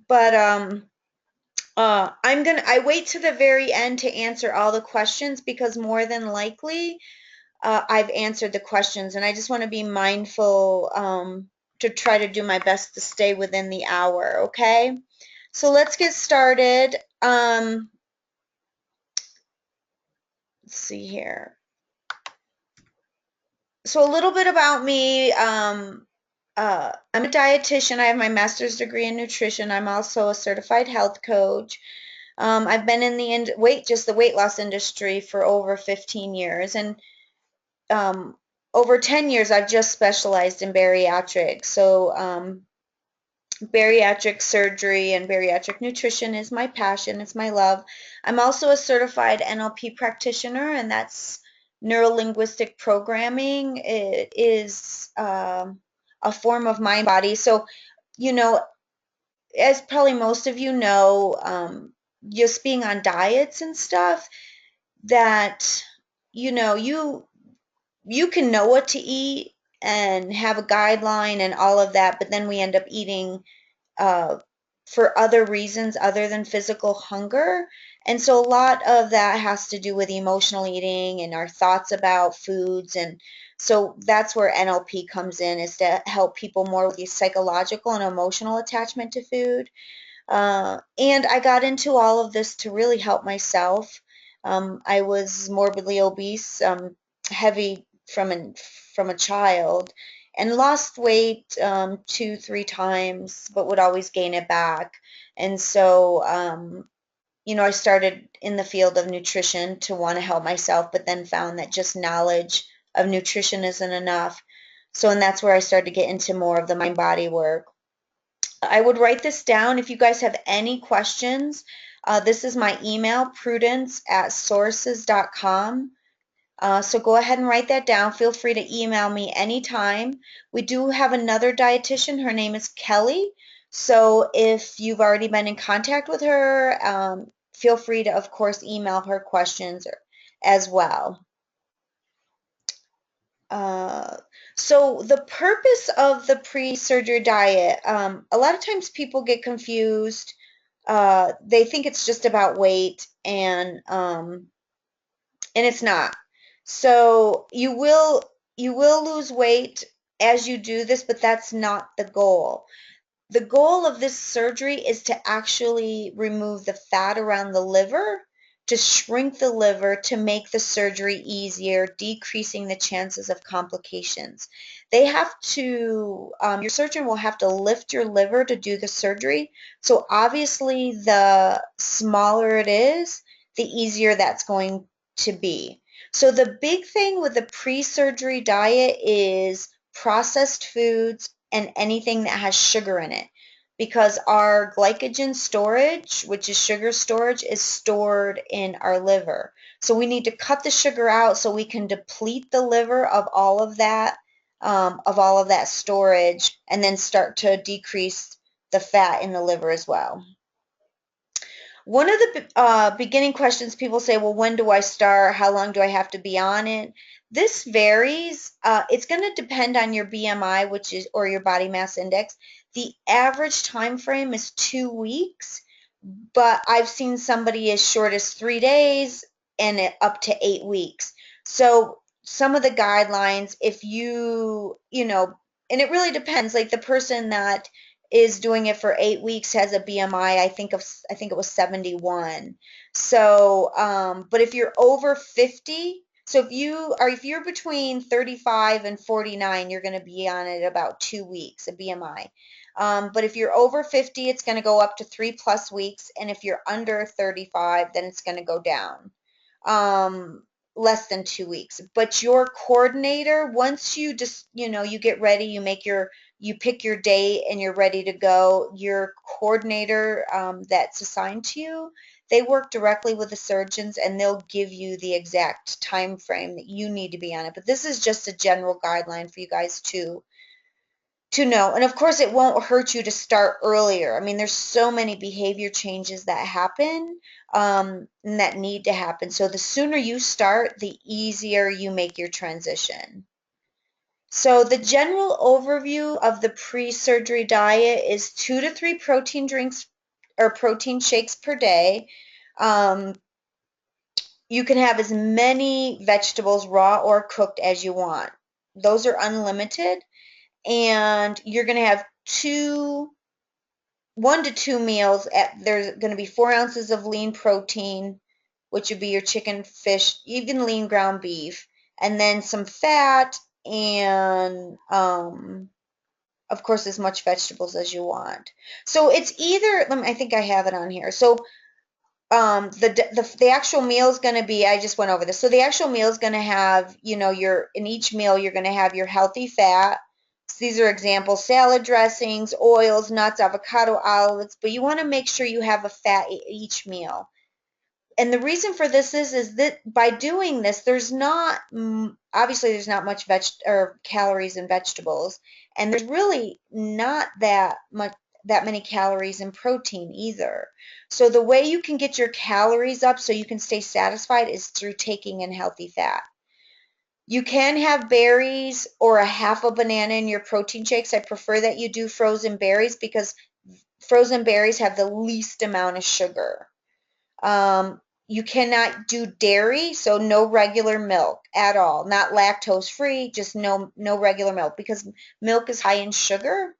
But I wait to the very end to answer all the questions because more than likely I've answered the questions, and I just want to be mindful to try to do my best to stay within the hour, okay? So let's get started. Let's see here. So a little bit about me. I'm a dietitian. I have my master's degree in nutrition. I'm also a certified health coach. I've been in the just the weight loss industry for over 15 years, and um, over 10 years I've just specialized in bariatric. So bariatric surgery and bariatric nutrition is my passion, it's my love. I'm also a certified NLP practitioner, and that's neuro-linguistic programming. It is a form of mind body. So, you know, as probably most of you know, just being on diets and stuff, that you can know what to eat and have a guideline and all of that, but then we end up eating uh, for other reasons other than physical hunger. And so a lot of that has to do with emotional eating and our thoughts about foods. And so that's where NLP comes in, is to help people more with the psychological and emotional attachment to food. And I got into all of this to really help myself. I was morbidly obese, heavy from a child, and lost weight 2, 3 times, but would always gain it back. And so, I started in the field of nutrition to want to help myself, but then found that just knowledge of nutrition isn't enough. So, and that's where I started to get into more of the mind body work. I would write this down if you guys have any questions. This is my email, prudence@sources.com. So go ahead and write that down. Feel free to email me anytime. We do have another dietitian. Her name is Kelly. So if you've already been in contact with her, feel free to, of course, email her questions as well. Uh, so the purpose of the pre-surgery diet, a lot of times people get confused. They think it's just about weight, and it's not. So you will lose weight as you do this, but that's not the goal. The goal of this surgery is to actually remove the fat around the liver, to shrink the liver, to make the surgery easier, decreasing the chances of complications. Your surgeon will have to lift your liver to do the surgery. So obviously, the smaller it is, the easier that's going to be. So the big thing with the pre-surgery diet is processed foods and anything that has sugar in it, because our glycogen storage, which is sugar storage, is stored in our liver. So we need to cut the sugar out so we can deplete the liver of all of that storage, and then start to decrease the fat in the liver as well. One of the beginning questions people say, well, when do I start? How long do I have to be on it? This varies. It's going to depend on your BMI, or your body mass index. The average time frame is 2 weeks, but I've seen somebody as short as 3 days and up to 8 weeks. So some of the guidelines, if and it really depends. Like the person that is doing it for 8 weeks has a BMI, I think it was 71. So, but if you're over 50, so if you're between 35 and 49, you're going to be on it about 2 weeks, a BMI. But if you're over 50, it's going to go up to 3+ weeks. And if you're under 35, then it's going to go down less than 2 weeks. But your coordinator, once you get ready, you pick your date and you're ready to go, your coordinator that's assigned to you, they work directly with the surgeons, and they'll give you the exact time frame that you need to be on it. But this is just a general guideline for you guys to know. And of course, it won't hurt you to start earlier. I mean, there's so many behavior changes that happen, and that need to happen. So the sooner you start, the easier you make your transition. So the general overview of the pre-surgery diet is 2 to 3 protein drinks or protein shakes per day. Um, you can have as many vegetables, raw or cooked, as you want. Those are unlimited, and you're going to have 1 to 2 meals. There's going to be 4 ounces of lean protein, which would be your chicken, fish, even lean ground beef, and then some fat and of course, as much vegetables as you want. So it's either, I think I have it on here. So the actual meal is going to be, I just went over this. So the actual meal is going to have, in each meal you're going to have your healthy fat. So these are examples: salad dressings, oils, nuts, avocado, olives. But you want to make sure you have a fat each meal. And the reason for this is that by doing this, there's not obviously there's not much or calories in vegetables, and there's really not that many calories in protein either. So the way you can get your calories up so you can stay satisfied is through taking in healthy fat. You can have berries or a half a banana in your protein shakes. I prefer that you do frozen berries because frozen berries have the least amount of sugar. You cannot do dairy, so no regular milk at all. Not lactose free, just no regular milk because milk is high in sugar.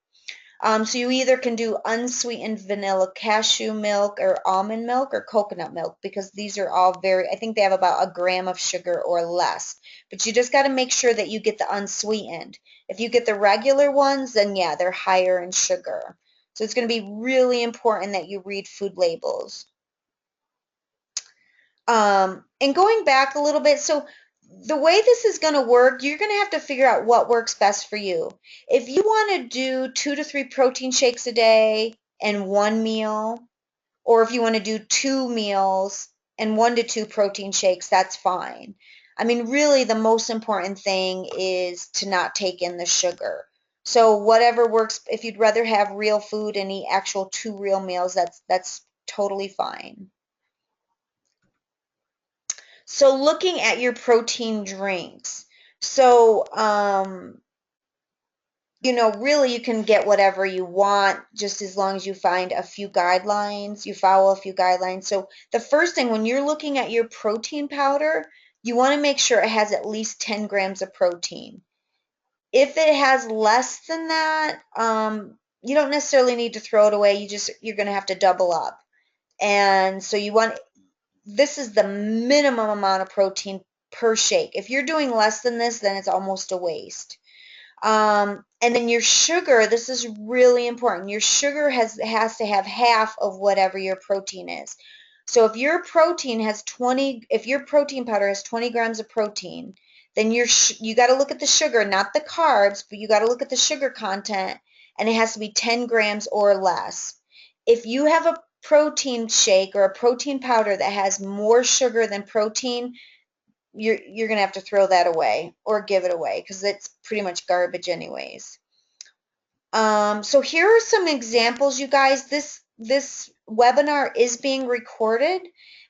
So you either can do unsweetened vanilla cashew milk or almond milk or coconut milk because these are all I think they have about a gram of sugar or less. But you just got to make sure that you get the unsweetened. If you get the regular ones, then yeah, they're higher in sugar. So it's going to be really important that you read food labels. And going back a little bit, so the way this is going to work, you're going to have to figure out what works best for you. If you want to do 2 to 3 protein shakes a day and 1 meal, or if you want to do 2 meals and 1 to 2 protein shakes, that's fine. I mean, really, the most important thing is to not take in the sugar. So whatever works, if you'd rather have real food and eat actual 2 real meals, that's totally fine. So looking at your protein drinks. So, really you can get whatever you want just as long as you find a few guidelines, you follow a few guidelines. So the first thing when you're looking at your protein powder, you want to make sure it has at least 10 grams of protein. If it has less than that, you don't necessarily need to throw it away. You're going to have to double up. And so this is the minimum amount of protein per shake. If you're doing less than this, then it's almost a waste. And then your sugar, this is really important. Your sugar has to have half of whatever your protein is. So if your protein powder has 20 grams of protein, then you got to look at the sugar, not the carbs, but you got to look at the sugar content, and it has to be 10 grams or less. If you have a protein shake or a protein powder that has more sugar than protein, you're gonna have to throw that away or give it away because it's pretty much garbage anyways. So here are some examples, you guys. This webinar is being recorded,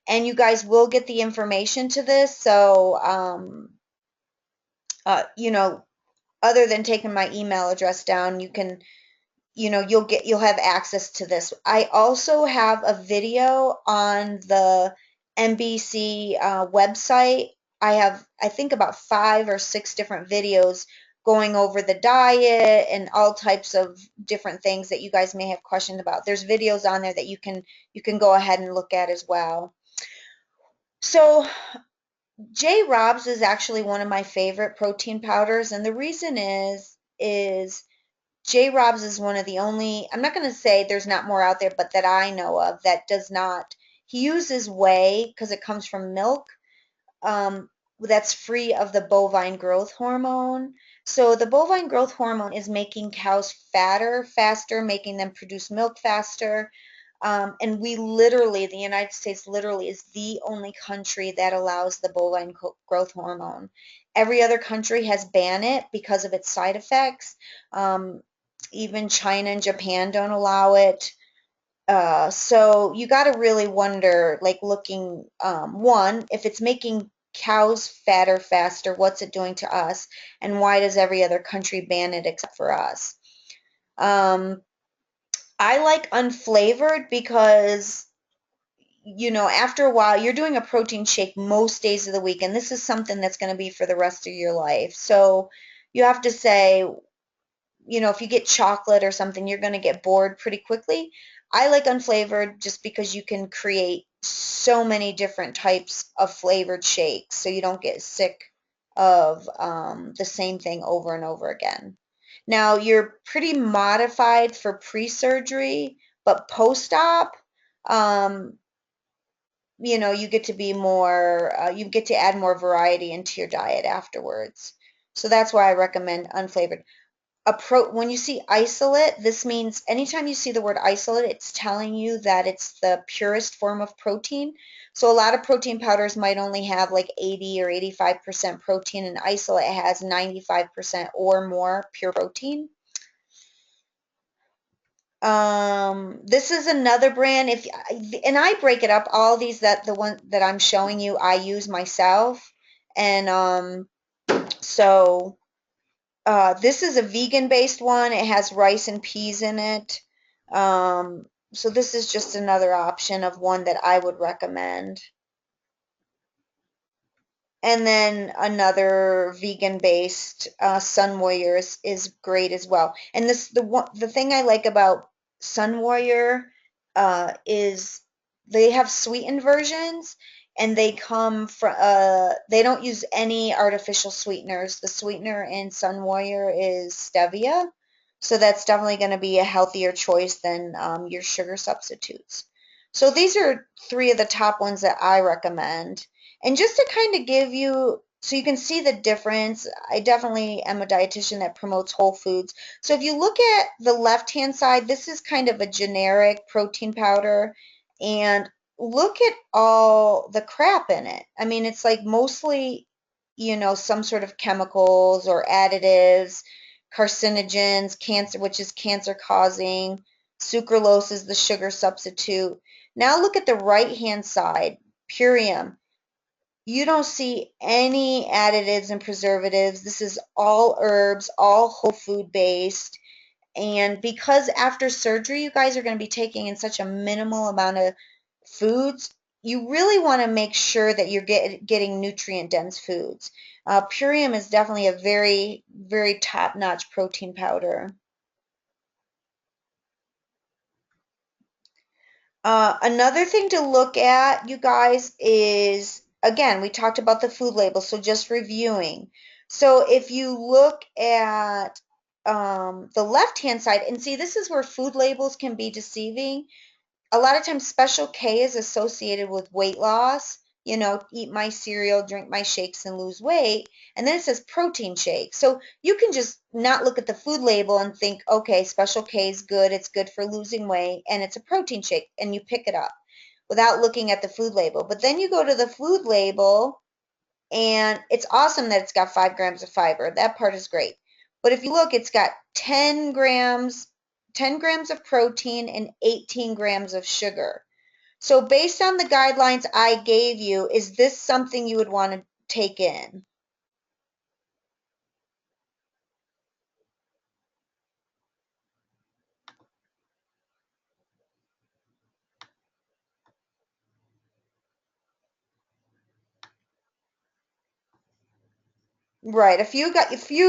and you guys will get the information to this. So, other than taking my email address down, you can, you'll have access to this. I also have a video on the NBC website. I have, I think, about 5 or 6 different videos going over the diet and all types of different things that you guys may have questions about. There's videos on there that you can go ahead and look at as well. So J. Rob's is actually one of my favorite protein powders, and the reason is J. Rob's is one of the only, I'm not going to say there's not more out there, but that I know of that does not. He uses whey because it comes from milk, that's free of the bovine growth hormone. So the bovine growth hormone is making cows fatter faster, making them produce milk faster. And the United States literally is the only country that allows the bovine growth hormone. Every other country has banned it because of its side effects. Even China and Japan don't allow it. So you got to really wonder, like looking, one, if it's making cows fatter faster? What's it doing to us? And why does every other country ban it except for us? Um, I like unflavored because, after a while, you're doing a protein shake most days of the week, and this is something that's going to be for the rest of your life. So you have to say, if you get chocolate or something, you're going to get bored pretty quickly. I like unflavored just because you can create so many different types of flavored shakes so you don't get sick of the same thing over and over again. Now, you're pretty modified for pre-surgery, but post-op, um, you get to be more, you get to add more variety into your diet afterwards. So that's why I recommend unflavored. When you see isolate, this means anytime you see the word isolate, it's telling you that it's the purest form of protein. So a lot of protein powders might only have like 80 or 85% protein, and isolate has 95% or more pure protein. This is another brand. And I break it up. All these the one that I'm showing you, I use myself, and so. This is a vegan-based one. It has rice and peas in it. So this is just another option of one that I would recommend. And then another vegan-based Sun Warrior is great as well. And the thing I like about Sun Warrior is they have sweetened versions, and they don't use any artificial sweeteners. The sweetener in Sun Warrior is stevia, so that's definitely going to be a healthier choice than your sugar substitutes. So these are three of the top ones that I recommend. And just to kind of give you, so you can see the difference, I definitely am a dietitian that promotes whole foods. So if you look at the left-hand side, this is kind of a generic protein powder, and look at all the crap in it. I mean, it's like mostly, some sort of chemicals or additives, carcinogens, cancer, which is cancer causing, sucralose is the sugar substitute. Now look at the right-hand side, purium. You don't see any additives and preservatives. This is all herbs, all whole food based. And because after surgery, you guys are going to be taking in such a minimal amount of foods, you really want to make sure that you're getting nutrient dense foods. Purium is definitely a very, very top notch protein powder. Another thing to look at, you guys, is again, we talked about the food label, so just reviewing. So if you look at the left-hand side, and see, this is where food labels can be deceiving. A lot of times special K is associated with weight loss, eat my cereal, drink my shakes and lose weight. And then it says protein shake. So you can just not look at the food label and think, okay, special K is good. It's good for losing weight and it's a protein shake, and you pick it up without looking at the food label. But then you go to the food label, and it's awesome that it's got 5 grams of fiber. That part is great. But if you look, it's got 10 grams of protein and 18 grams of sugar. So based on the guidelines I gave you, is this something you would want to take in? Right. A few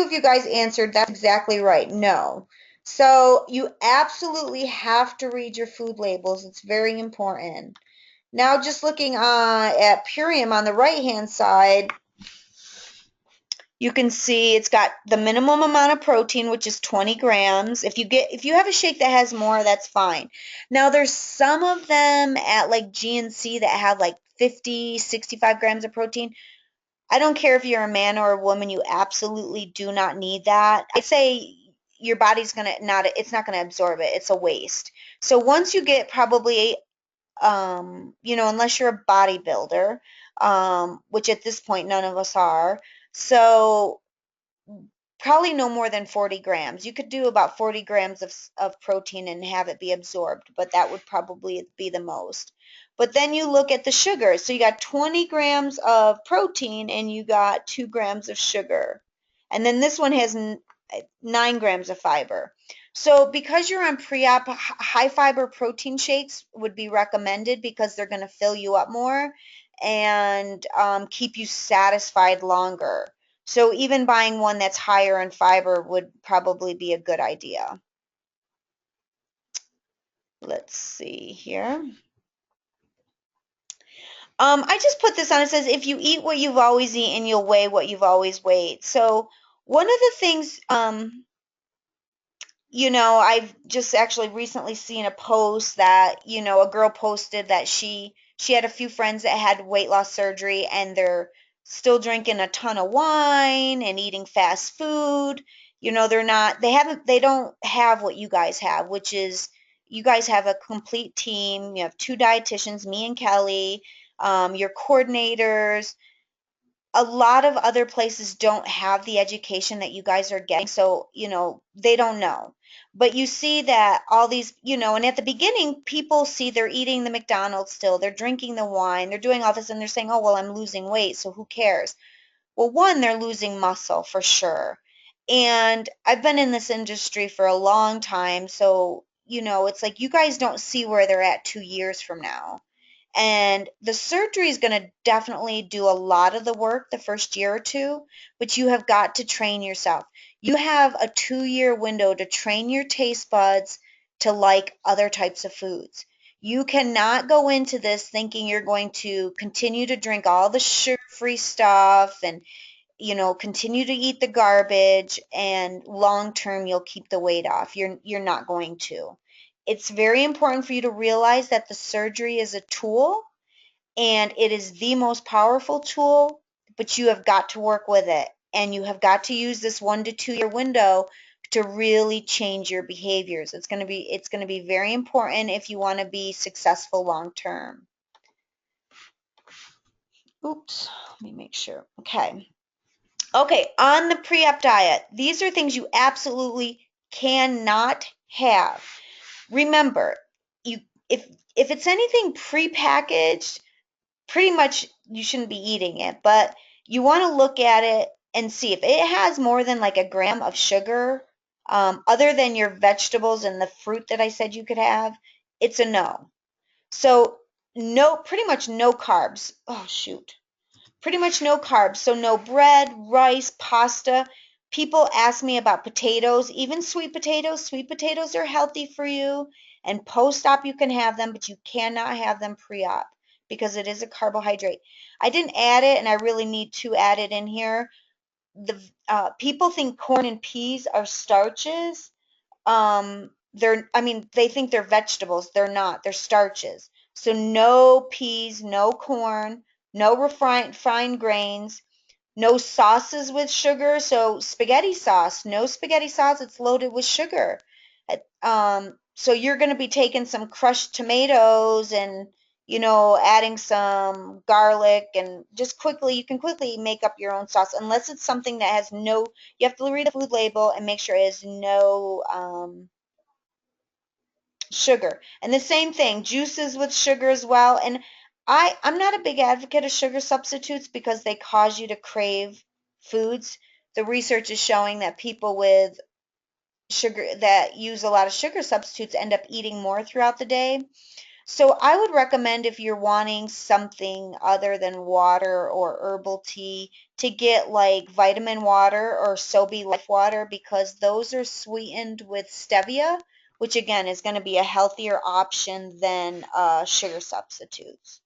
of you guys answered that's exactly right. No. So you absolutely have to read your food labels. It's very important. Now, just looking at Purium on the right-hand side, you can see it's got the minimum amount of protein, which is 20 grams. If you have a shake that has more, that's fine. Now there's some of them at like GNC that have like 50, 65 grams of protein. I don't care if you're a man or a woman, you absolutely do not need that. I say your body's it's not gonna absorb it. It's a waste. So once you get probably, unless you're a bodybuilder, which at this point none of us are. So probably no more than 40 grams. You could do about 40 grams of protein and have it be absorbed, but that would probably be the most. But then you look at the sugar. So you got 20 grams of protein and you got 2 grams of sugar. And then this one has 9 grams of fiber. So because you're on pre-op, high fiber protein shakes would be recommended because they're going to fill you up more and keep you satisfied longer. So even buying one that's higher in fiber would probably be a good idea. Let's see here. I just put this on. It says, if you eat what you've always eaten, you'll weigh what you've always weighed. So one of the things, I've just actually recently seen a post that, a girl posted that she had a few friends that had weight loss surgery and they're still drinking a ton of wine and eating fast food. They don't have what you guys have, which is you guys have a complete team. You have 2 dietitians, me and Kelly, your coordinators. A lot of other places don't have the education that you guys are getting, so they don't know. But you see that all these, and at the beginning people see they're eating the McDonald's still, they're drinking the wine, they're doing all this, and they're saying, oh well, I'm losing weight, so who cares? Well, one, they're losing muscle for sure. And I've been in this industry for a long time, so it's like you guys don't see where they're at 2 years from now. And the surgery is going to definitely do a lot of the work the first year or two, but you have got to train yourself. You have a 2-year window to train your taste buds to like other types of foods. You cannot go into this thinking you're going to continue to drink all the sugar-free stuff and continue to eat the garbage, and long term you'll keep the weight off. You're not going to. It's very important for you to realize that the surgery is a tool and it is the most powerful tool, but you have got to work with it and you have got to use this 1 to 2 year window to really change your behaviors. It's going to be very important if you want to be successful long term. Oops, let me make sure. Okay. Okay, on the pre-op diet, these are things you absolutely cannot have. Remember, you if it's anything pre-packaged, pretty much you shouldn't be eating it, but you want to look at it and see if it has more than like a gram of sugar, other than your vegetables and the fruit that I said you could have, it's a no. So no, pretty much no carbs. Oh shoot. Pretty much no carbs. So no bread, rice, pasta. People ask me about potatoes, even sweet potatoes. Sweet potatoes are healthy for you. And post-op you can have them, but you cannot have them pre-op because it is a carbohydrate. I didn't add it, and I really need to add it in here. The people think corn and peas are starches. They think they're vegetables. They're not. They're starches. So no peas, no corn, no refined grains, no sauces with sugar. So spaghetti sauce, no spaghetti sauce. It's loaded with sugar. So you're going to be taking some crushed tomatoes and adding some garlic and just quickly, you can quickly make up your own sauce unless it's something that has no, you have to read the food label and make sure it has no sugar. And the same thing, juices with sugar as well. And I'm not a big advocate of sugar substitutes because they cause you to crave foods. The research is showing that people with sugar that use a lot of sugar substitutes end up eating more throughout the day. So I would recommend, if you're wanting something other than water or herbal tea, to get like vitamin water or Sobe Life water, because those are sweetened with stevia, which again is going to be a healthier option than sugar substitutes.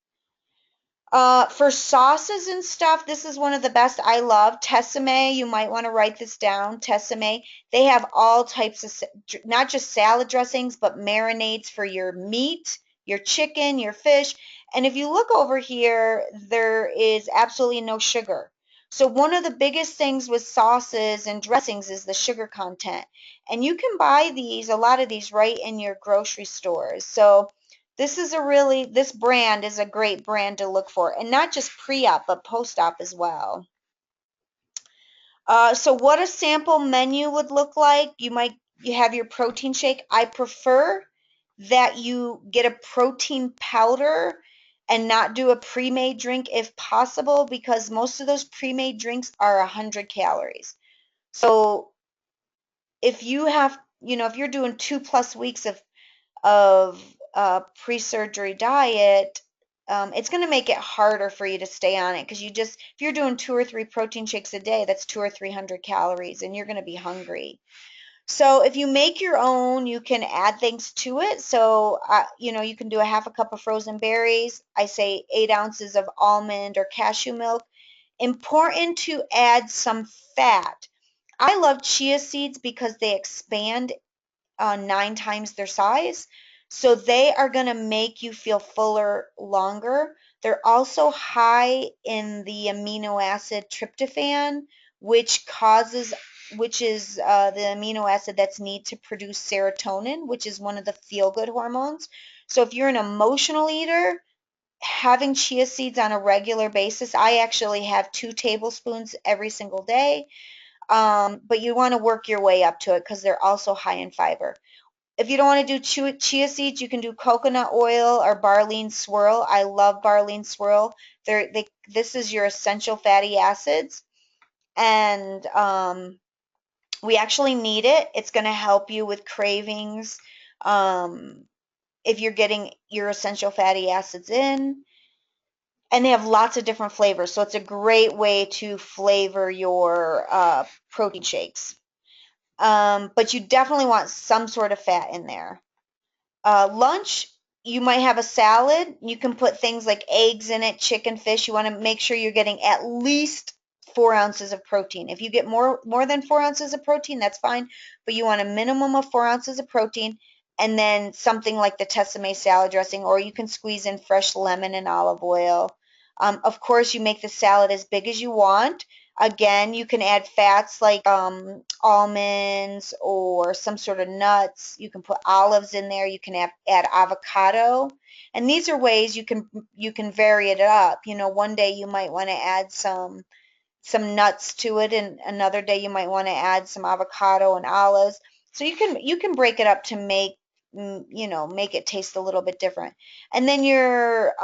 For sauces and stuff, this is one of the best I love. Tessemae, you might want to write this down. Tessemae, they have all types of, not just salad dressings, but marinades for your meat, your chicken, your fish. And if you look over here, there is absolutely no sugar. So one of the biggest things with sauces and dressings is the sugar content. And you can buy these, a lot of these, right in your grocery stores. So this brand is a great brand to look for, and not just pre-op, but post-op as well. So what a sample menu would look like, you have your protein shake. I prefer that you get a protein powder and not do a pre-made drink if possible, because most of those pre-made drinks are 100 calories. So if you have, if you're doing 2+ weeks of pre-surgery diet, it's going to make it harder for you to stay on it, because if you're doing 2 or 3 protein shakes a day, that's 200 or 300 calories, and you're going to be hungry. So if you make your own, you can add things to it. So, you can do a half a cup of frozen berries. I say 8 ounces of almond or cashew milk. Important to add some fat. I love chia seeds because they expand 9 times their size. So they are going to make you feel fuller longer. They're also high in the amino acid tryptophan, which causes, which is the amino acid that's needed to produce serotonin, which is one of the feel-good hormones. So if you're an emotional eater, having chia seeds on a regular basis, I actually have 2 tablespoons every single day. But you want to work your way up to it because they're also high in fiber. If you don't want to do chia seeds, you can do coconut oil or Barlene swirl. I love Barlene swirl. This is your essential fatty acids, and we actually need it. It's going to help you with cravings um, if you're getting your essential fatty acids in. And they have lots of different flavors, so it's a great way to flavor your protein shakes. But you definitely want some sort of fat in there. Lunch, you might have a salad. You can put things like eggs in it, chicken, fish. You want to make sure you're getting at least 4 ounces of protein. If you get more than 4 ounces of protein, that's fine, but you want a minimum of 4 ounces of protein, and then something like the Tessemae salad dressing, or you can squeeze in fresh lemon and olive oil. Of course, you make the salad as big as you want. Again, you can add fats like almonds or some sort of nuts. You can put olives in there. You can add avocado. And these are ways you can vary it up. One day you might want to add some nuts to it, and another day you might want to add some avocado and olives. So you can break it up to make it taste a little bit different. And then your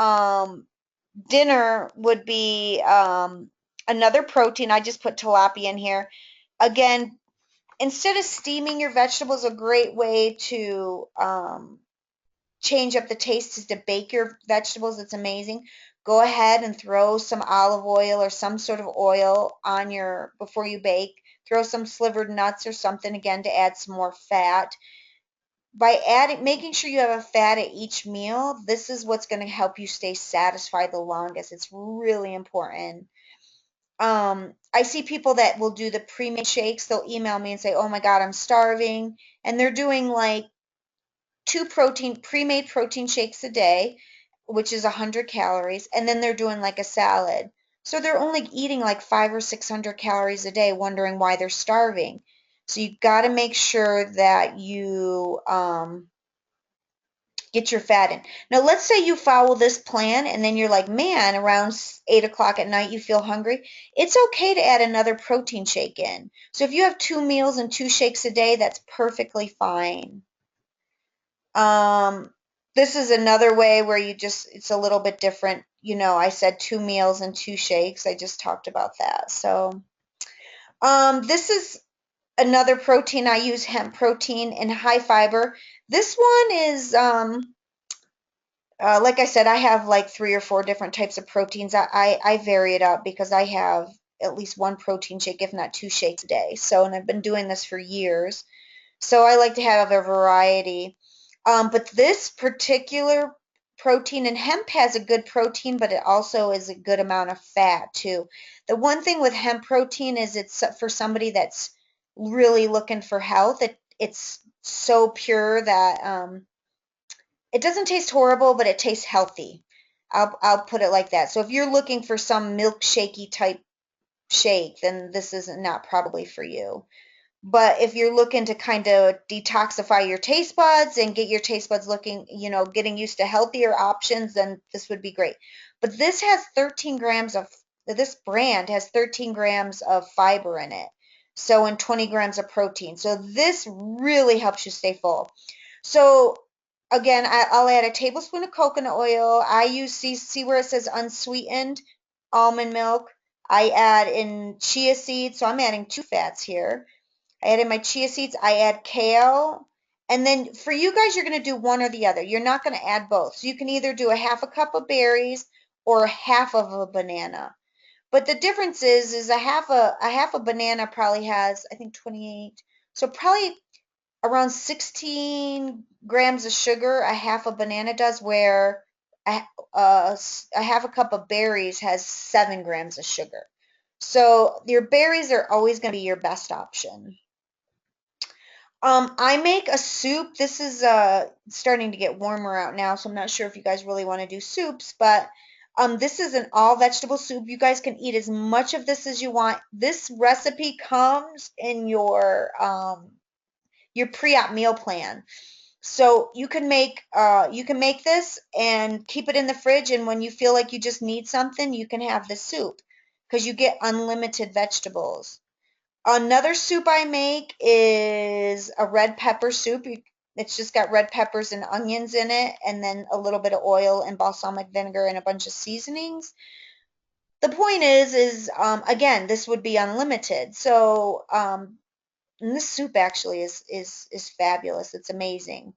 dinner would be another protein. I just put tilapia in here. Again, instead of steaming your vegetables, a great way to change up the taste is to bake your vegetables. It's amazing. Go ahead and throw some olive oil or some sort of oil on before you bake. Throw some slivered nuts or something, again, to add some more fat. By making sure you have a fat at each meal, this is what's going to help you stay satisfied the longest. It's really important. I see people that will do the pre-made shakes. They'll email me and say, "Oh my God, I'm starving," and they're doing like 2 pre-made protein shakes a day, which is 100 calories, and then they're doing like a salad. So they're only eating like 500 or 600 calories a day, wondering why they're starving. So you got to make sure that you get your fat in. Now, let's say you follow this plan and then you're like, man, around 8 o'clock at night you feel hungry. It's okay to add another protein shake in. So if you have 2 meals and 2 shakes a day, that's perfectly fine. Um, this is another way where it's a little bit different. I said 2 meals and 2 shakes. I just talked about that. So, this is another protein. I use hemp protein and high fiber. This one is, like I said, I have like 3 or 4 different types of proteins. I vary it up because I have at least one protein shake, if not 2 shakes a day. So, and I've been doing this for years. So I like to have a variety. But this particular protein, and hemp has a good protein, but it also is a good amount of fat too. The one thing with hemp protein is it's for somebody that's really looking for health. It's so pure that it doesn't taste horrible, but it tastes healthy. I'll put it like that. So if you're looking for some milkshakey type shake, then this is not probably for you. But if you're looking to kind of detoxify your taste buds and get your taste buds looking, getting used to healthier options, then this would be great. But this brand has 13 grams of fiber in it. So, and 20 grams of protein. So this really helps you stay full. So again, I'll add a tablespoon of coconut oil. I use, see where it says unsweetened almond milk. I add in chia seeds, so I'm adding two fats here. I add in my chia seeds. I add kale. And then for you guys, you're going to do one or the other. You're not going to add both. So you can either do a half a cup of berries or half of a banana. But the difference is a half a banana probably has, I think, 28. So probably around 16 grams of sugar a half a banana does, where a, a half a cup of berries has 7 grams of sugar. So your berries are always going to be your best option. I make a soup. This is starting to get warmer out now, so I'm not sure if you guys really want to do soups, but this is an all vegetable soup. You guys can eat as much of this as you want. This recipe comes in your pre-op meal plan. So you can make this and keep it in the fridge, and when you feel like you just need something, you can have the soup because you get unlimited vegetables. Another soup I make is a red pepper soup. It's just got red peppers and onions in it, and then a little bit of oil and balsamic vinegar and a bunch of seasonings. The point is again, this would be unlimited. So, and this soup actually is fabulous. It's amazing.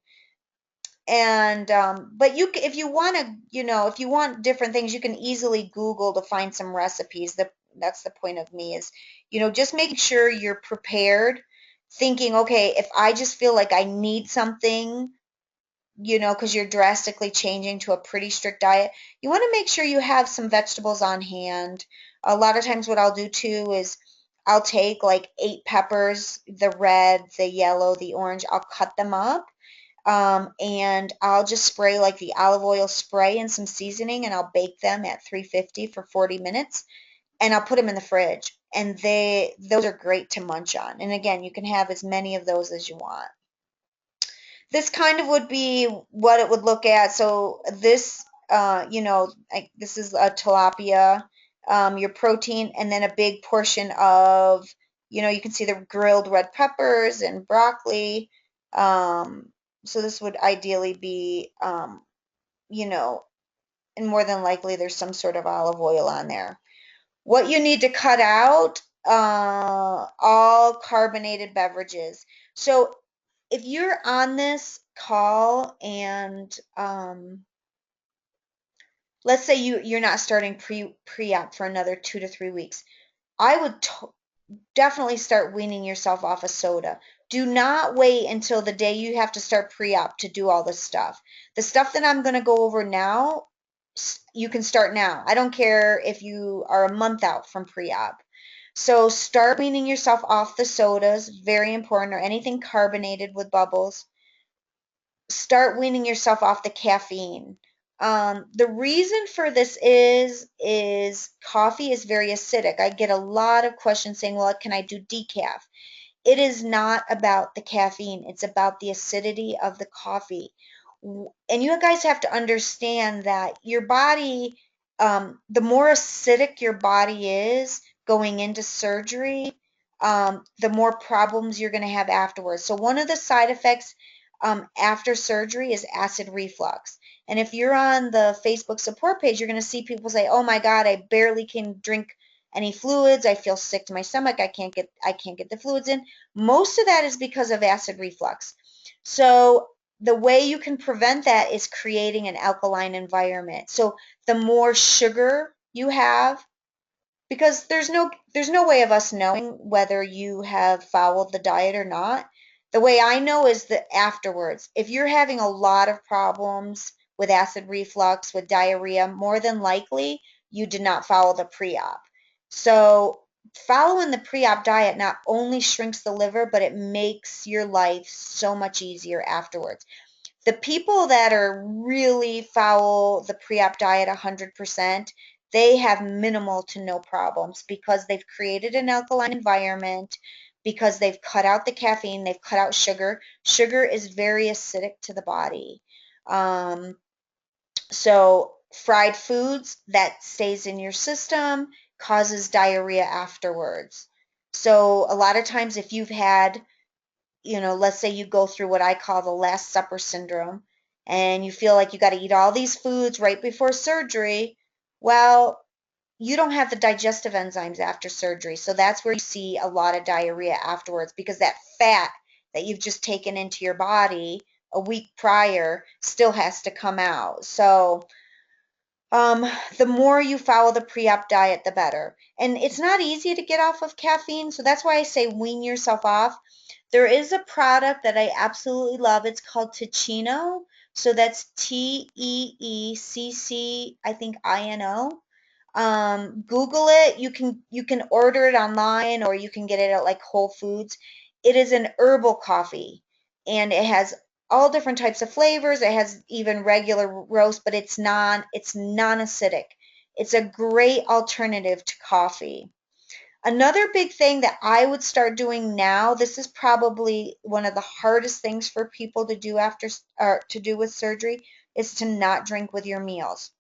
And but if you want to, if you want different things, you can easily Google to find some recipes. That's the point of me is, just making sure you're prepared, thinking, okay, if I just feel like I need something, because you're drastically changing to a pretty strict diet, you want to make sure you have some vegetables on hand. A lot of times what I'll do too is I'll take like 8 peppers, the red, the yellow, the orange, I'll cut them up, and I'll just spray like the olive oil spray and some seasoning, and I'll bake them at 350 for 40 minutes, and I'll put them in the fridge. And those are great to munch on. And again, you can have as many of those as you want. This kind of would be what it would look at. So this, this is a tilapia, your protein, and then a big portion of, you can see the grilled red peppers and broccoli. So this would ideally be, you know, and more than likely there's some sort of olive oil on there. What you need to cut out, all carbonated beverages. So if you're on this call and let's say you're not starting pre-op for another 2 to 3 weeks, I would definitely start weaning yourself off of soda. Do not wait until the day you have to start pre-op to do all this stuff. The stuff that I'm going to go over now, you can start now. I don't care if you are a month out from pre-op. So start weaning yourself off the sodas, very important, or anything carbonated with bubbles. Start weaning yourself off the caffeine. The reason for this is coffee is very acidic. I get a lot of questions saying, well, can I do decaf? It is not about the caffeine. It's about the acidity of the coffee. And you guys have to understand that your body, the more acidic your body is going into surgery, the more problems you're going to have afterwards. So one of the side effects after surgery is acid reflux. And if you're on the Facebook support page, you're going to see people say, "Oh my God, I barely can drink any fluids. I feel sick to my stomach. I can't get the fluids in." Most of that is because of acid reflux. So the way you can prevent that is creating an alkaline environment. So the more sugar you have, because there's no way of us knowing whether you have followed the diet or not. The way I know is that afterwards, if you're having a lot of problems with acid reflux, with diarrhea, more than likely you did not follow the pre-op. So following the pre-op diet not only shrinks the liver, but it makes your life so much easier afterwards. The people that are really follow the pre-op diet 100%, they have minimal to no problems because they've created an alkaline environment, because they've cut out the caffeine, they've cut out sugar. Sugar is very acidic to the body. So fried foods, that stays in your system, causes diarrhea afterwards. So a lot of times if you've had, let's say you go through what I call the Last Supper syndrome, and you feel like you got to eat all these foods right before surgery, well, you don't have the digestive enzymes after surgery. So that's where you see a lot of diarrhea afterwards, because that fat that you've just taken into your body a week prior still has to come out. So the more you follow the pre-op diet, the better. And it's not easy to get off of caffeine, so that's why I say wean yourself off. There is a product that I absolutely love. It's called Ticino. So that's Teecc, I think INO. Google it. You can order it online, or you can get it at like Whole Foods. It is an herbal coffee, and it has all different types of flavors. It has even regular roast, but it's non-acidic. It's a great alternative to coffee. Another big thing that I would start doing now, this is probably one of the hardest things for people to do after or to do with surgery, is to not drink with your meals.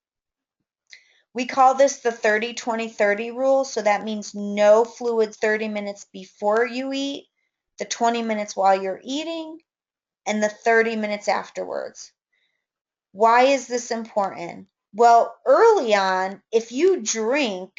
We call this the 30-20-30 rule. So that means no fluid 30 minutes before you eat, the 20 minutes while you're eating, and the 30 minutes afterwards. Why is this important? Well, early on, if you drink,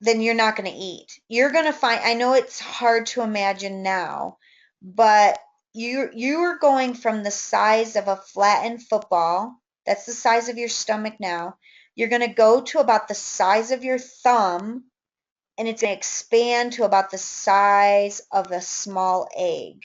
then you're not going to eat. You're going to find, I know it's hard to imagine now, but you are going from the size of a flattened football, that's the size of your stomach now. You're going to go to about the size of your thumb, and it's going to expand to about the size of a small egg.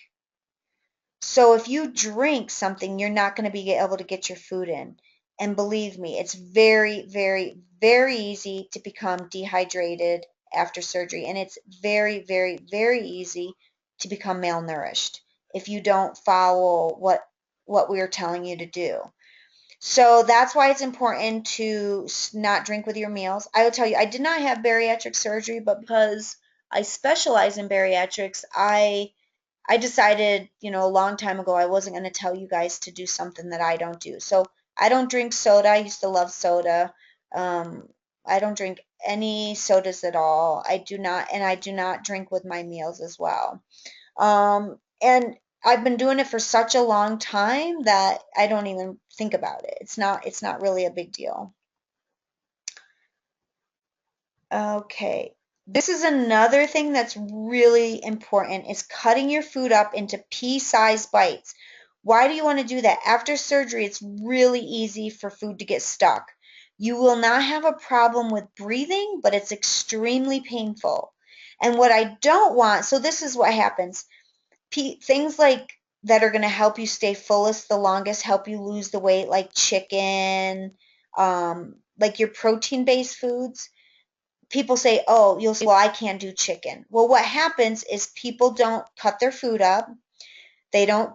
So if you drink something, you're not going to be able to get your food in. And believe me, it's very, very, very easy to become dehydrated after surgery. And it's very, very, very easy to become malnourished if you don't follow what we're telling you to do. So that's why it's important to not drink with your meals. I will tell you, I did not have bariatric surgery, but because I specialize in bariatrics, I decided, a long time ago, I wasn't going to tell you guys to do something that I don't do. So I don't drink soda. I used to love soda. Um, I don't drink any sodas at all. I do not drink with my meals as well. And I've been doing it for such a long time that I don't even think about it. It's not really a big deal. Okay. This is another thing that's really important is cutting your food up into pea-sized bites. Why do you want to do that? After surgery, it's really easy for food to get stuck. You will not have a problem with breathing, but it's extremely painful. And what I don't want, so this is what happens. Things like that are going to help you stay fullest the longest, help you lose the weight, like chicken, like your protein-based foods. People say, oh, you'll say, well, I can't do chicken. Well, what happens is people don't cut their food up. They don't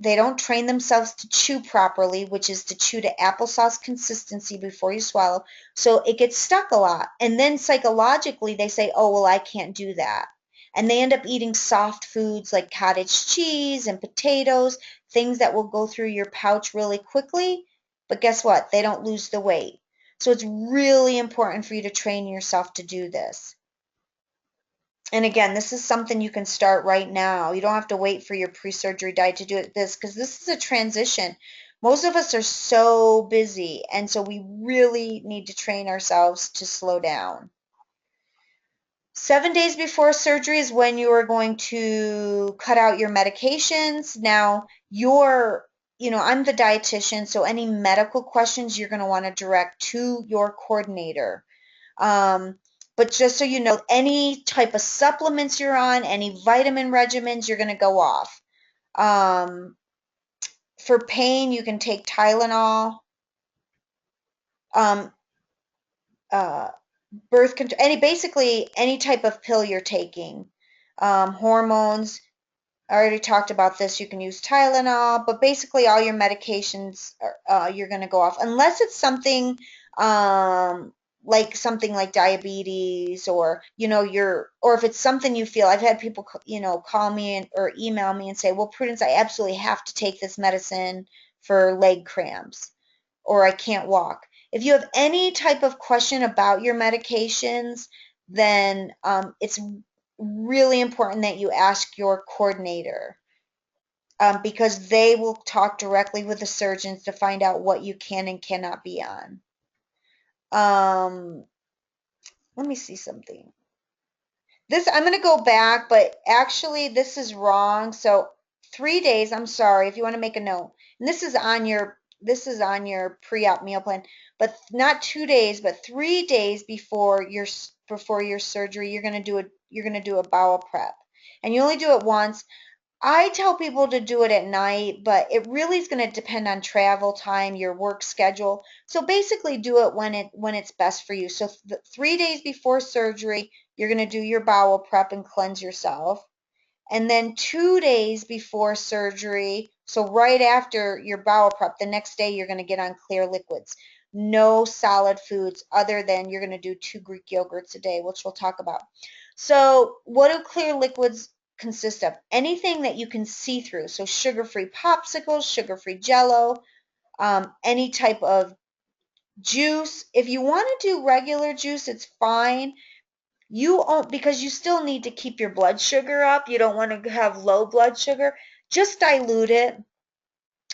they don't train themselves to chew properly, which is to chew to applesauce consistency before you swallow. So it gets stuck a lot. And then psychologically they say, oh, well, I can't do that. And they end up eating soft foods like cottage cheese and potatoes, things that will go through your pouch really quickly. But guess what? They don't lose the weight. So it's really important for you to train yourself to do this. And again, this is something you can start right now. You don't have to wait for your pre-surgery diet to do this, because this is a transition. Most of us are so busy, and so we really need to train ourselves to slow down. 7 days before surgery is when you are going to cut out your medications. Now, I'm the dietitian, so any medical questions you're going to want to direct to your coordinator. Um, but just so you know, any type of supplements you're on, any vitamin regimens, you're going to go off. Um, for pain, you can take Tylenol. Um, uh, birth control, basically any type of pill you're taking. Hormones, I already talked about this. You can use Tylenol, but basically all your medications you're going to go off unless it's um, something like diabetes, or or if it's something you feel. I've had people call me or email me and say, "Well, Prudence, I absolutely have to take this medicine for leg cramps, or I can't walk." If you have any type of question about your medications, then it's really important that you ask your coordinator, because they will talk directly with the surgeons to find out what you can and cannot be on. Um, Let me see something. This, I'm going to go back, but actually this is wrong. So 3 days, I'm sorry, if you want to make a note. And this is on your pre-op meal plan, but not 2 days, but 3 days before your surgery, you're going to do a bowel prep. And you only do it once. I tell people to do it at night, but it really is going to depend on travel time, your work schedule. So basically do it when it's best for you. So 3 days before surgery, you're going to do your bowel prep and cleanse yourself. And then 2 days before surgery, so right after your bowel prep, the next day you're going to get on clear liquids. No solid foods other than you're going to do 2 Greek yogurts a day, which we'll talk about. So what do clear liquids consist of? Anything that you can see through. So sugar-free popsicles, sugar-free jello, any type of juice. If you want to do regular juice, it's fine. Because you still need to keep your blood sugar up. You don't want to have low blood sugar. Just dilute it.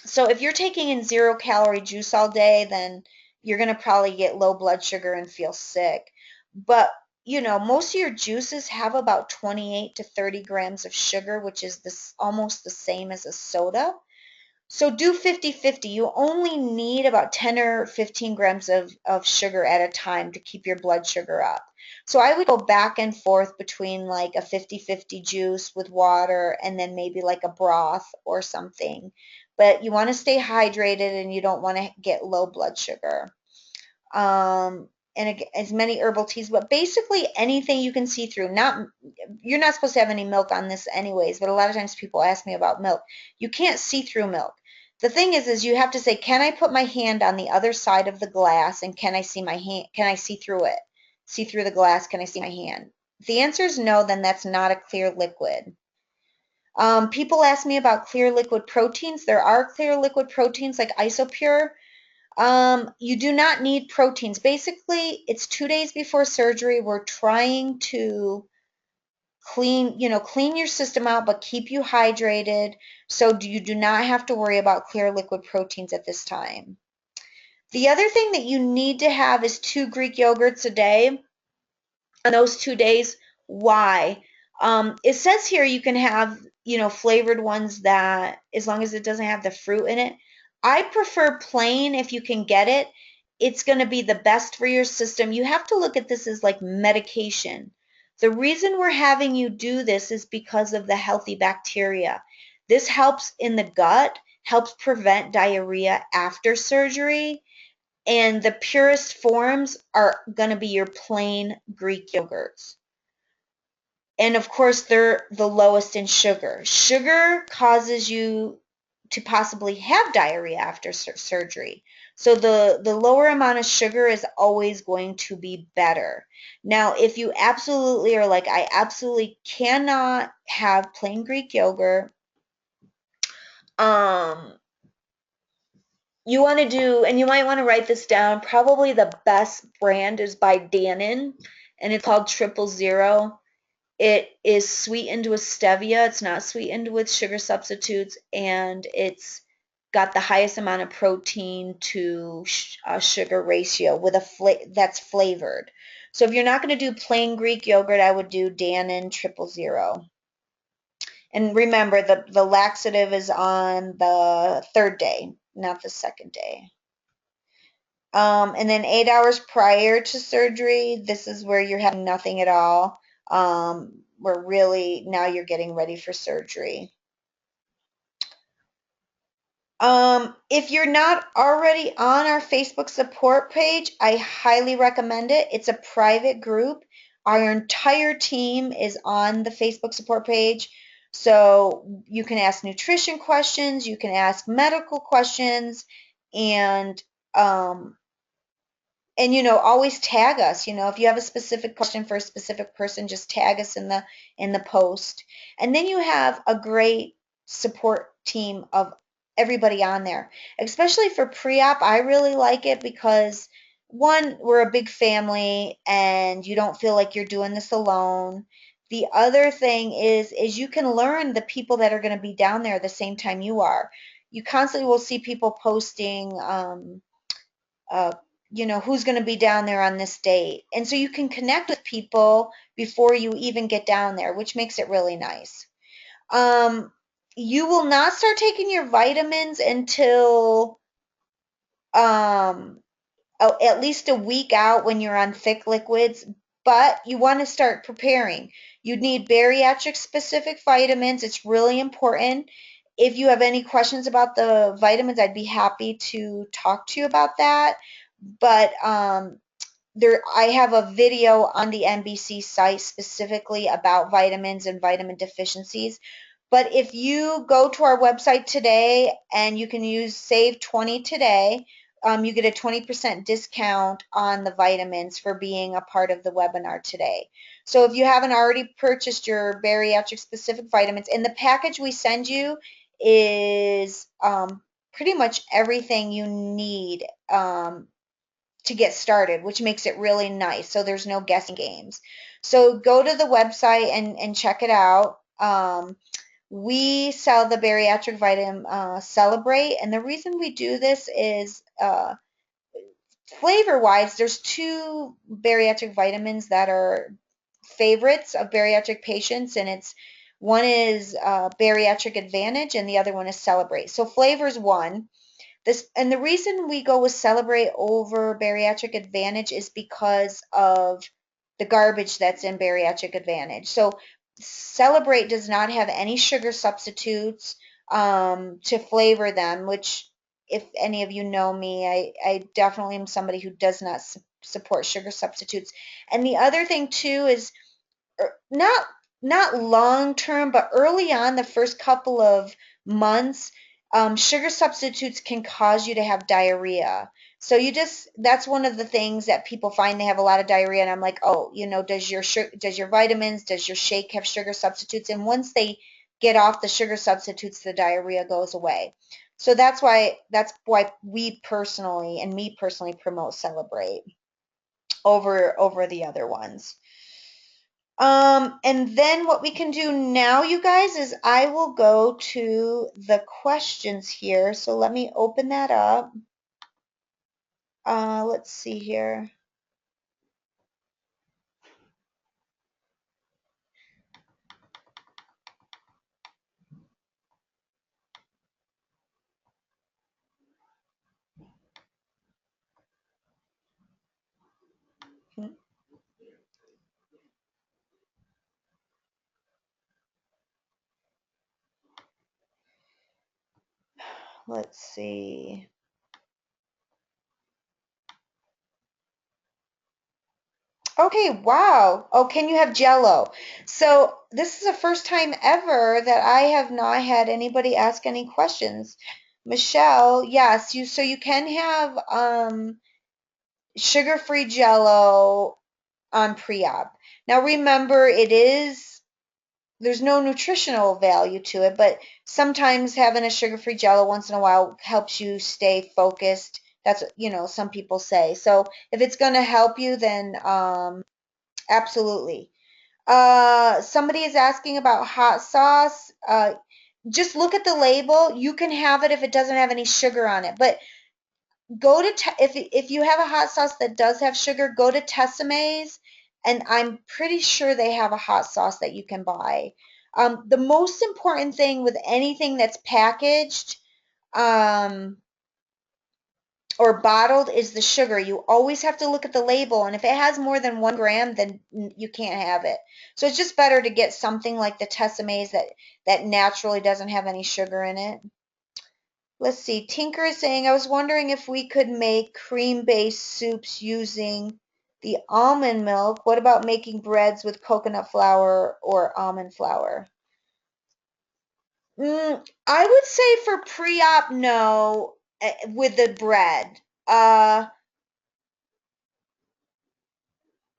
So if you're taking in 0-calorie juice all day, then you're going to probably get low blood sugar and feel sick. But most of your juices have about 28 to 30 grams of sugar, which is almost the same as a soda. So do 50-50. You only need about 10 or 15 grams of sugar at a time to keep your blood sugar up. So I would go back and forth between like a 50-50 juice with water and then maybe like a broth or something. But you want to stay hydrated and you don't want to get low blood sugar. And as many herbal teas, but basically anything you can see through. You're not supposed to have any milk on this anyways, but a lot of times people ask me about milk. You can't see through milk. The thing is you have to say, can I put my hand on the other side of the glass and can I see my hand? Can I see through it? See through the glass? Can I see my hand? If the answer is no, then that's not a clear liquid. People ask me about clear liquid proteins. There are clear liquid proteins like Isopure. You do not need proteins. Basically, it's 2 days before surgery. We're trying to clean your system out, but keep you hydrated. So you do not have to worry about clear liquid proteins at this time. The other thing that you need to have is 2 Greek yogurts a day on those 2 days. Why? It says here you can have, flavored ones that, as long as it doesn't have the fruit in it. I prefer plain if you can get it. It's going to be the best for your system. You have to look at this as like medication. The reason we're having you do this is because of the healthy bacteria. This helps in the gut, helps prevent diarrhea after surgery, and the purest forms are going to be your plain Greek yogurts. And of course, they're the lowest in sugar. Sugar causes you to possibly have diarrhea after surgery. So the lower amount of sugar is always going to be better. Now, if you absolutely are like, I absolutely cannot have plain Greek yogurt, um, you want to do, and you might want to write this down, probably the best brand is by Dannon, and it's called 000. It is sweetened with stevia. It's not sweetened with sugar substitutes, and it's got the highest amount of protein to sugar ratio with that's flavored. So if you're not going to do plain Greek yogurt, I would do Dannon 000. And remember, the laxative is on the third day, not the second day. And then 8 hours prior to surgery, this is where you're having nothing at all. Where really now you're getting ready for surgery. If you're not already on our Facebook support page, I highly recommend it. It's a private group. Our entire team is on the Facebook support page. So you can ask nutrition questions, you can ask medical questions, and um, always tag us. If you have a specific question for a specific person, just tag us in the post. And then you have a great support team of everybody on there. Especially for pre-op, I really like it because one, we're a big family and you don't feel like you're doing this alone. The other thing is you can learn the people that are going to be down there the same time you are. You constantly will see people posting, uh, who's going to be down there on this date. And so you can connect with people before you even get down there, which makes it really nice. Um, you will not start taking your vitamins until um, at least a week out when you're on thick liquids, but you want to start preparing. You need bariatric specific vitamins. It's really important. If you have any questions about the vitamins, I'd be happy to talk to you about that. But I have a video on the NBC site specifically about vitamins and vitamin deficiencies. But if you go to our website today and you can use Save 20 today, you get a 20% discount on the vitamins for being a part of the webinar today. So if you haven't already purchased your bariatric specific vitamins, in the package we send you is pretty much everything you need to get started, which makes it really nice. So there's no guessing games. So go to the website and check it out. We sell the bariatric vitamin Celebrate, and the reason we do this is flavor wise, there's two bariatric vitamins that are favorites of bariatric patients, and it's one is Bariatric Advantage and the other one is Celebrate. So flavor's one. This, and the reason we go with Celebrate over Bariatric Advantage is because of the garbage that's in Bariatric Advantage. So Celebrate does not have any sugar substitutes to flavor them, which if any of you know me, I definitely am somebody who does not support sugar substitutes. And the other thing too is not long term, but early on, the first couple of months, sugar substitutes can cause you to have diarrhea. So that's one of the things that people find they have a lot of diarrhea, and I'm like, oh, does your vitamins, does your shake have sugar substitutes? And once they get off the sugar substitutes, the diarrhea goes away. So that's why me personally promote Celebrate over the other ones. And then what we can do now, you guys, is I will go to the questions here. So let me open that up. Let's see here. Let's see. Okay, wow. Oh, can you have Jello? So this is the first time ever that I have not had anybody ask any questions. Michelle, yes, so you can have sugar-free Jello on pre-op. Now remember, there's no nutritional value to it, but sometimes having a sugar-free Jello once in a while helps you stay focused. That's, some people say. So if it's going to help you, then absolutely. Somebody is asking about hot sauce. Just look at the label. You can have it if it doesn't have any sugar on it, but go to if you have a hot sauce that does have sugar, go to Tesame's, and I'm pretty sure they have a hot sauce that you can buy. The most important thing with anything that's packaged um, or bottled is the sugar. You always have to look at the label, and if it has more than 1 gram, then you can't have it. So it's just better to get something like the Tesame's that naturally doesn't have any sugar in it. Let's see. Tinker is saying, I was wondering if we could make cream-based soups using the almond milk. What about making breads with coconut flour or almond flour? I would say for pre-op, no, with the bread.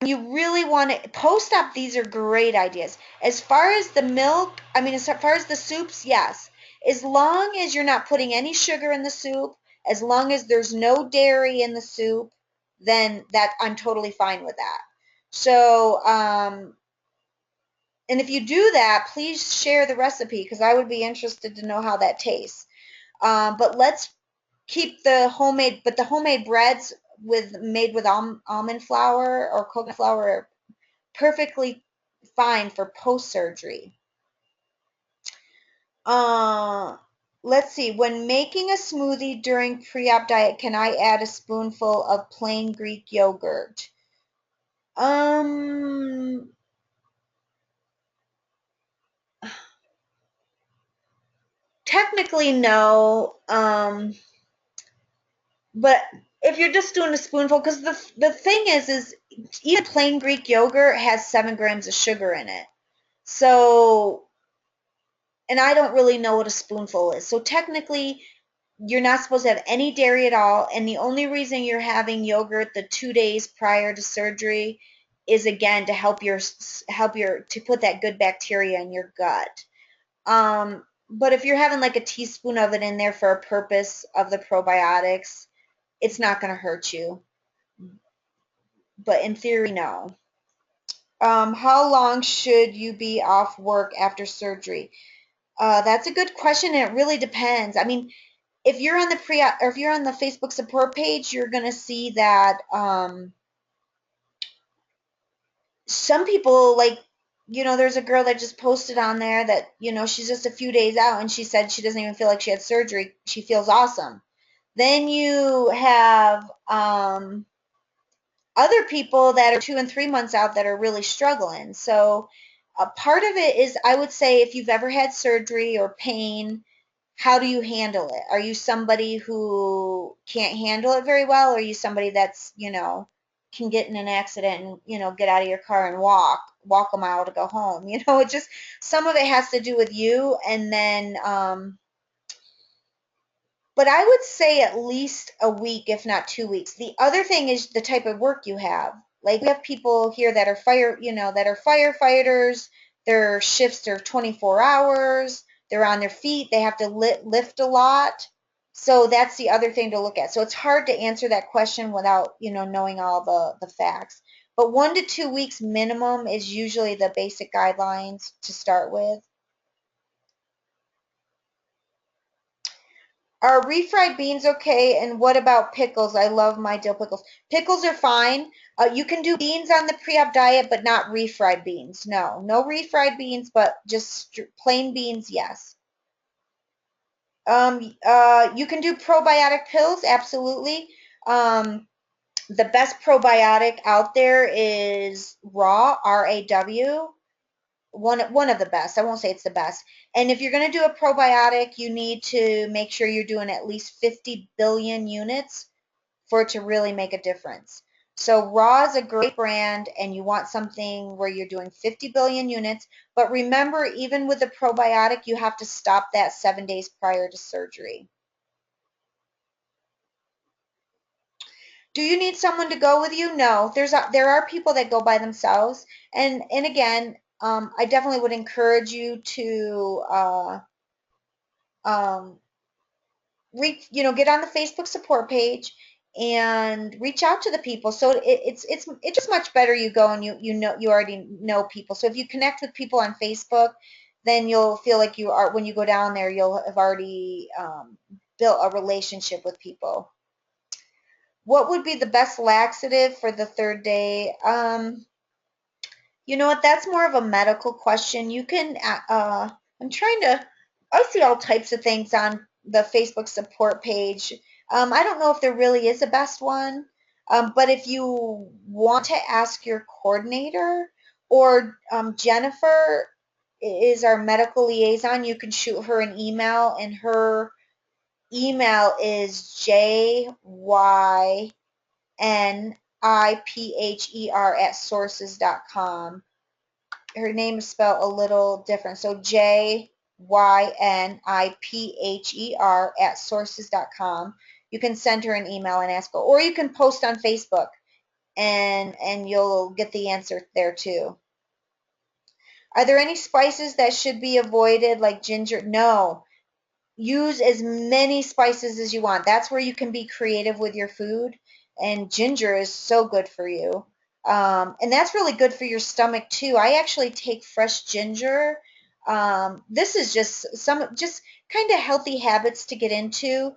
You really want to post-op, these are great ideas. As far as the milk, as far as the soups, yes. As long as you're not putting any sugar in the soup, as long as there's no dairy in the soup, then that I'm totally fine with that. So, And if you do that, please share the recipe because I would be interested to know how that tastes. But let's keep the homemade breads made with almond flour or coconut flour are perfectly fine for post-surgery. Uh, let's see. When making a smoothie during pre-op diet, can I add a spoonful of plain Greek yogurt? Um, Technically no. But if you're just doing a spoonful, because the thing is even plain Greek yogurt has 7 grams of sugar in it. So, and I don't really know what a spoonful is. So technically, you're not supposed to have any dairy at all, and the only reason you're having yogurt the 2 days prior to surgery is again to help your to put that good bacteria in your gut. But if you're having like a teaspoon of it in there for a purpose of the probiotics, it's not going to hurt you. But in theory, no. How long should you be off work after surgery? That's a good question, and it really depends. I mean, if you're on the or if you're on the Facebook support page, you're gonna see that some people there's a girl that just posted on there that she's just a few days out, and she said she doesn't even feel like she had surgery. She feels awesome. Then you have other people that are 2 and 3 months out that are really struggling. So a part of it is, I would say, if you've ever had surgery or pain, how do you handle it? Are you somebody who can't handle it very well? Or are you somebody that's, can get in an accident and, get out of your car and walk a mile to go home? It just, some of it has to do with you. And then, but I would say at least a week, if not 2 weeks. The other thing is the type of work you have. Like we have people here that are that are firefighters. Their shifts are 24 hours. They're on their feet. They have to lift a lot. So that's the other thing to look at. So it's hard to answer that question without, knowing all the facts. But 1 to 2 weeks minimum is usually the basic guidelines to start with. Are refried beans okay? And what about pickles? I love my dill pickles. Pickles are fine. You can do beans on the pre-op diet, but not refried beans. No, no refried beans, but just plain beans, yes. You can do probiotic pills, absolutely. Um, the best probiotic out there is Raw, RAW. One of the best. I won't say it's the best. And if you're going to do a probiotic, you need to make sure you're doing at least 50 billion units for it to really make a difference. So Raw is a great brand, and you want something where you're doing 50 billion units. But remember, even with the probiotic, you have to stop that 7 days prior to surgery. Do you need someone to go with you? No. There are people that go by themselves, and again, I definitely would encourage you to um, get on the Facebook support page and reach out to the people. So it's just much better you go and you already know people. So if you connect with people on Facebook, then you'll feel like you are when you go down there, you'll have already built a relationship with people. What would be the best laxative for the third day? You know what? That's more of a medical question. You can, I'm trying to, I see all types of things on the Facebook support page. I don't know if there really is a best one, but if you want to ask your coordinator or Jennifer is our medical liaison, you can shoot her an email, and her email is jynipher@sources.com. Her name is spelled a little different. So jynipher@sources.com. You can send her an email and ask her, or you can post on Facebook, and you'll get the answer there too. Are there any spices that should be avoided, like ginger? No. Use as many spices as you want. That's where you can be creative with your food, and ginger is so good for you. And that's really good for your stomach too. I actually take fresh ginger. This is just just kind of healthy habits to get into,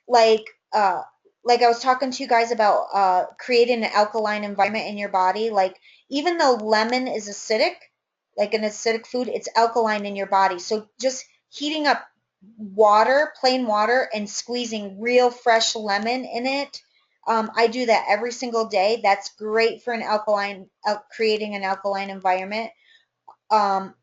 like uh like I was talking to you guys about creating an alkaline environment in your body. Like, even though lemon is acidic, like an acidic food, it's alkaline in your body. So just heating up water, plain water, and squeezing real fresh lemon in it. I do that every single day. That's great for creating an alkaline environment. Um,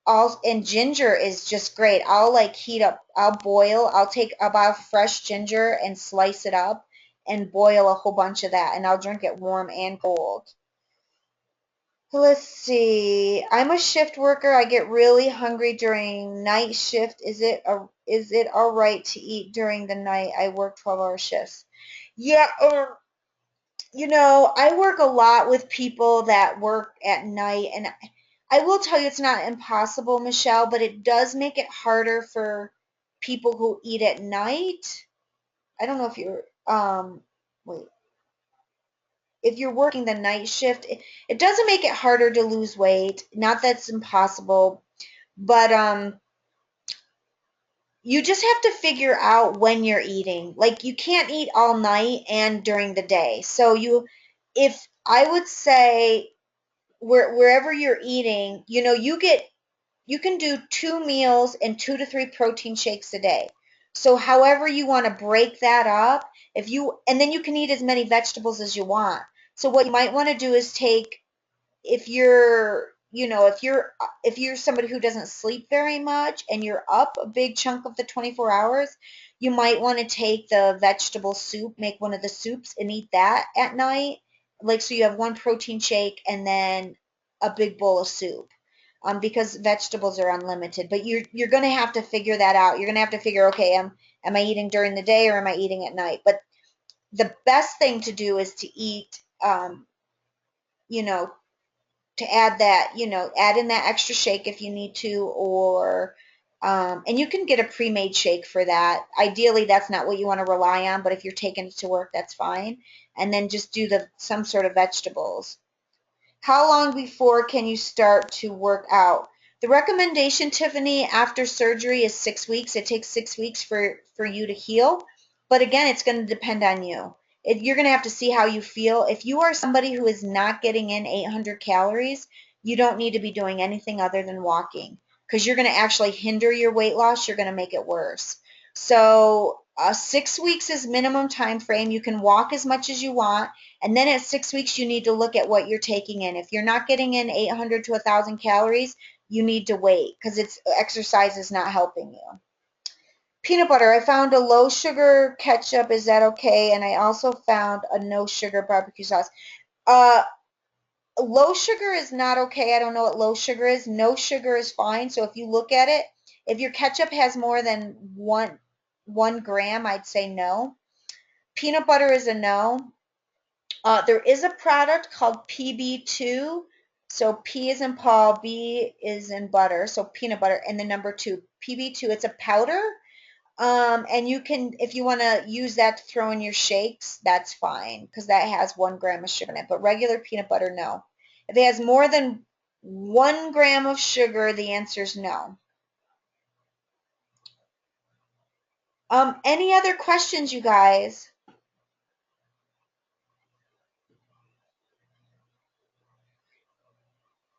all and ginger is just great. I'll like heat up, I'll take about fresh ginger and slice it up and boil a whole bunch of that, and I'll drink it warm and cold. Let's see. I'm a shift worker. I get really hungry during night shift. Is it all right to eat during the night? I work 12-hour shifts. Yeah, I work a lot with people that work at night, and I will tell you it's not impossible, Michelle, but it does make it harder for people who eat at night. I don't know if you're wait, if you're working the night shift, it doesn't make it harder to lose weight. Not that it's impossible, but you just have to figure out when you're eating. Like, you can't eat all night and during the day. So if I would say, wherever you're eating, you can do 2 meals and 2 to 3 protein shakes a day. So however you want to break that up, and then you can eat as many vegetables as you want. So what you might want to do is take, if you're, if you're somebody who doesn't sleep very much and you're up a big chunk of the 24 hours, you might want to take the vegetable soup, make one of the soups and eat that at night. Like, so you have one protein shake and then a big bowl of soup. Because vegetables are unlimited, but you're going to have to figure that out. You're going to have to figure, okay, am I eating during the day or am I eating at night? But the best thing to do is to eat, you know, to add that, add in that extra shake if you need to, or and you can get a pre-made shake for that. Ideally, that's not what you want to rely on, but if you're taking it to work, that's fine. And then just do some sort of vegetables. How long before can you start to work out? The recommendation, Tiffany, after surgery is 6 weeks. It takes 6 weeks for you to heal. But again, it's going to depend on you. You're going to have to see how you feel. If you are somebody who is not getting in 800 calories, you don't need to be doing anything other than walking, because you're going to actually hinder your weight loss. You're going to make it worse. So 6 weeks is minimum time frame. You can walk as much as you want. And then at 6 weeks, you need to look at what you're taking in. If you're not getting in 800 to 1,000 calories, you need to wait, because exercise is not helping you. Peanut butter. I found a low sugar ketchup. Is that okay? And I also found a no sugar barbecue sauce. Uh, Low sugar is not okay. I don't know what low sugar is. No sugar is fine. So if you look at it, if your ketchup has more than one gram, I'd say no. Peanut butter is a no. There is a product called PB2. So P is in Paul, B is in butter. So peanut butter, and the number 2, PB2. It's a powder. And you can, if you want to use that to throw in your shakes, that's fine, because that has 1 gram of sugar in it. But regular peanut butter, no. If it has more than 1 gram of sugar, the answer is no. Any other questions, you guys?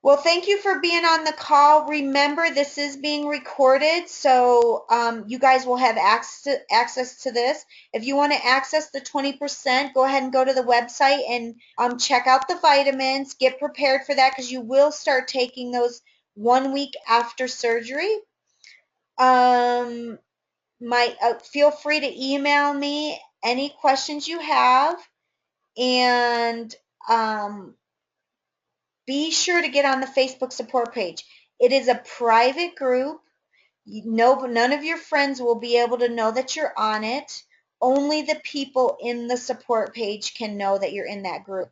Well, thank you for being on the call. Remember, this is being recorded, so you guys will have access to this. If you want to access the 20%, go ahead and go to the website and check out the vitamins. Get prepared for that, because you will start taking those 1 week after surgery. Feel free to email me any questions you have, and be sure to get on the Facebook support page. It is a private group. None of your friends will be able to know that you're on it. Only the people in the support page can know that you're in that group.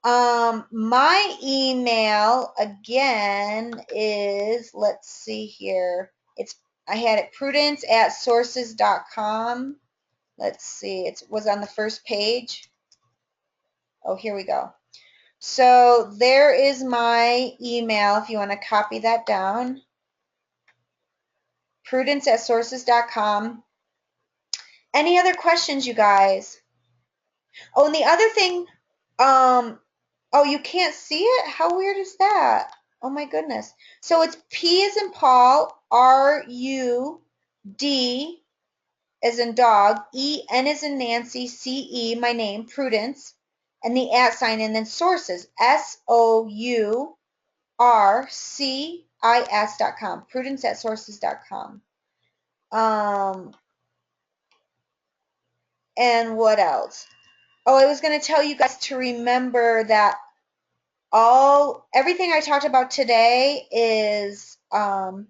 My email again is, let's see here. I had it prudence@sources.com. Let's see. It was on the first page. Oh, here we go. So there is my email if you want to copy that down. Prudence@sources.com. Any other questions, you guys? Oh, and the other thing, um, oh, you can't see it? How weird is that? Oh my goodness. So it's P as in Paul, RUD as in dog, EN as in Nancy, CE, my name, Prudence, and the @ sign, and then sources, SOURCIS.com, prudence@sources.com. And what else? Oh, I was going to tell you guys to remember that everything I talked about today is and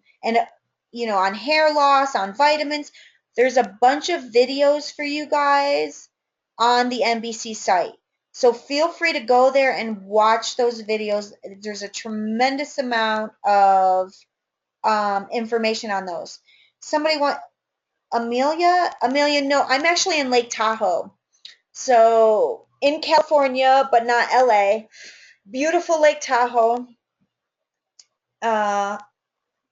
on hair loss, on vitamins. There's a bunch of videos for you guys on the NBC site. So feel free to go there and watch those videos. There's a tremendous amount of information on those. Somebody want Amelia? Amelia, no, I'm actually in Lake Tahoe. So in California, but not LA. Beautiful Lake Tahoe. Uh,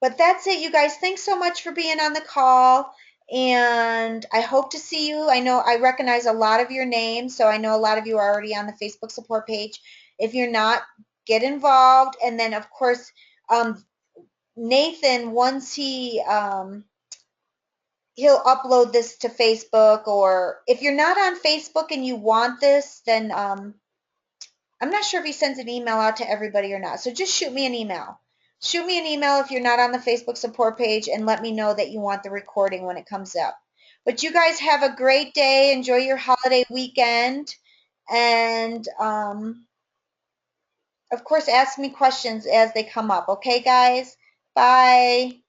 but that's it, you guys. Thanks so much for being on the call. And I hope to see you. I know I recognize a lot of your names, so I know a lot of you are already on the Facebook support page. If you're not, get involved. And then, of course, Nathan, once he'll upload this to Facebook, or if you're not on Facebook and you want this, then I'm not sure if he sends an email out to everybody or not. So just shoot me an email. Shoot me an email if you're not on the Facebook support page and let me know that you want the recording when it comes up. But you guys have a great day. Enjoy your holiday weekend. And of course, ask me questions as they come up. Okay, guys? Bye.